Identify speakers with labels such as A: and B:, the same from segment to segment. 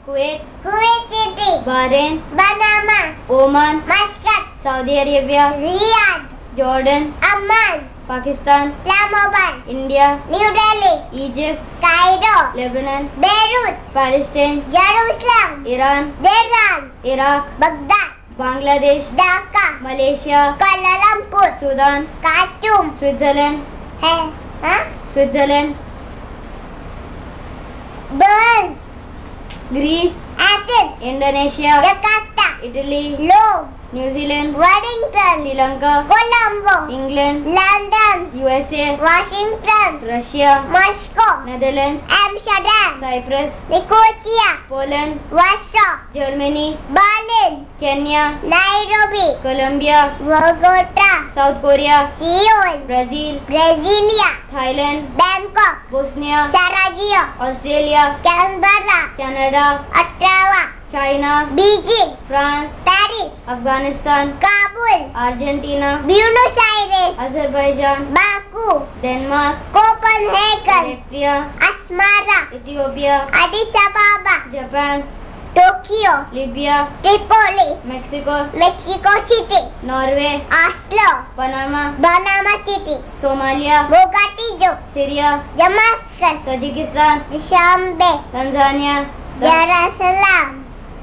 A: Kuwait,
B: Kuwait City,
A: Bahrain,
B: Panama,
A: Oman,
B: Muscat,
A: Saudi Arabia,
B: Riyadh,
A: Jordan,
B: Amman,
A: Pakistan,
B: Islamabad,
A: India,
B: New Delhi,
A: Egypt,
B: Cairo,
A: Lebanon,
B: Beirut,
A: Palestine,
B: Jerusalem,
A: Iran,
B: Tehran,
A: Iraq,
B: Baghdad,
A: Bangladesh,
B: Dhaka,
A: Malaysia,
B: Kuala Lumpur,
A: Sudan,
B: Khartoum,
A: Switzerland, Switzerland,
B: Bern,
A: Greece,
B: Athens,
A: Indonesia,
B: Jakarta,
A: Italy,
B: Rome,
A: New Zealand,
B: Wellington,
A: Sri Lanka,
B: Colombo,
A: England,
B: London,
A: USA,
B: Washington,
A: Russia,
B: Moscow,
A: Netherlands,
B: Amsterdam,
A: Cyprus,
B: Nicosia,
A: Poland,
B: Warsaw,
A: Germany,
B: Berlin,
A: Kenya,
B: Nairobi,
A: Colombia,
B: Bogota,
A: South Korea,
B: Seoul,
A: Brazil,
B: Brasilia,
A: Thailand,
B: Bangkok,
A: Bosnia,
B: Sarajevo,
A: Australia,
B: Canberra,
A: Canada,
B: Ottawa,
A: China,
B: Beijing,
A: France,
B: Paris,
A: Afghanistan,
B: Kabul,
A: Argentina,
B: Buenos Aires,
A: Azerbaijan,
B: Baku,
A: Denmark,
B: Copenhagen,
A: Eritrea,
B: Asmara,
A: Ethiopia,
B: Addis Ababa,
A: Japan,
B: Tokyo,
A: Libya,
B: Tripoli,
A: Mexico,
B: Mexico City,
A: Norway,
B: Oslo,
A: Panama,
B: Panama City,
A: Somalia,
B: Mogadishu,
A: Syria,
B: Damascus,
A: Tajikistan,
B: Dushanbe,
A: Tanzania,
B: Dar es Salaam,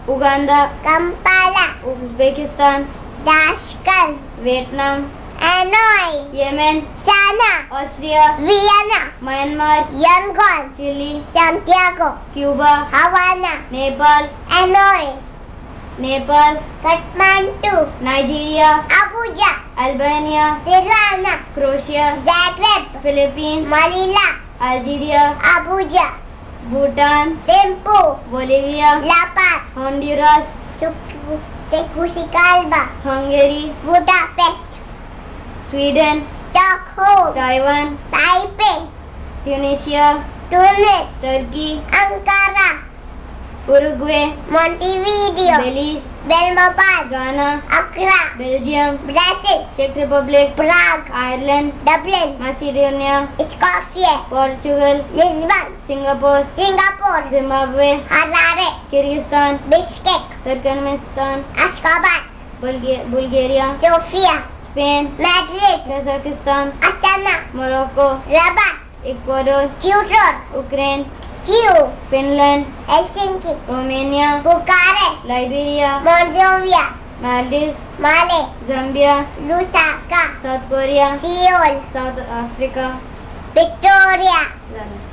A: Uganda,
B: Kampala,
A: Uzbekistan,
B: Tashkent,
A: Vietnam,
B: Hanoi,
A: Yemen,
B: Sanaa,
A: Austria,
B: Vienna,
A: Myanmar,
B: Yangon,
A: Chile,
B: Santiago,
A: Cuba,
B: Havana,
A: Nepal,
B: Hanoi,
A: Nepal,
B: Kathmandu,
A: Nigeria,
B: Abuja,
A: Albania,
B: Tirana,
A: Croatia,
B: Zagreb,
A: Philippines,
B: Manila,
A: Algeria,
B: Abuja,
A: Bhutan,
B: Thimphu,
A: Bolivia,
B: La Paz,
A: Honduras,
B: Tegucigalpa,
A: Hungary,
B: Budapest,
A: Sweden,
B: Stockholm,
A: Taiwan,
B: Taipei,
A: Tunisia,
B: Tunis,
A: Turkey,
B: Ankara,
A: Uruguay,
B: Montevideo,
A: Belize,
B: Belmopan,
A: Ghana,
B: Accra,
A: Belgium,
B: Brussels,
A: Czech Republic,
B: Prague,
A: Ireland,
B: Dublin,
A: Macedonia,
B: Skopje,
A: Portugal,
B: Lisbon,
A: Singapore,
B: Singapore,
A: Zimbabwe,
B: Harare,
A: Kyrgyzstan,
B: Bishkek,
A: Turkmenistan,
B: Ashgabat,
A: Bulgaria,
B: Sofia,
A: Spain,
B: Madrid,
A: Kazakhstan,
B: Astana,
A: Morocco,
B: Rabat,
A: Ecuador,
B: Tutor,
A: Ukraine,
B: Kyiv,
A: Finland,
B: Helsinki,
A: Romania,
B: Bucharest,
A: Liberia,
B: Moldova,
A: Maldives,
B: Male,
A: Zambia,
B: Lusaka,
A: South Korea,
B: Seoul,
A: South Africa.
B: Victoria.
A: Done.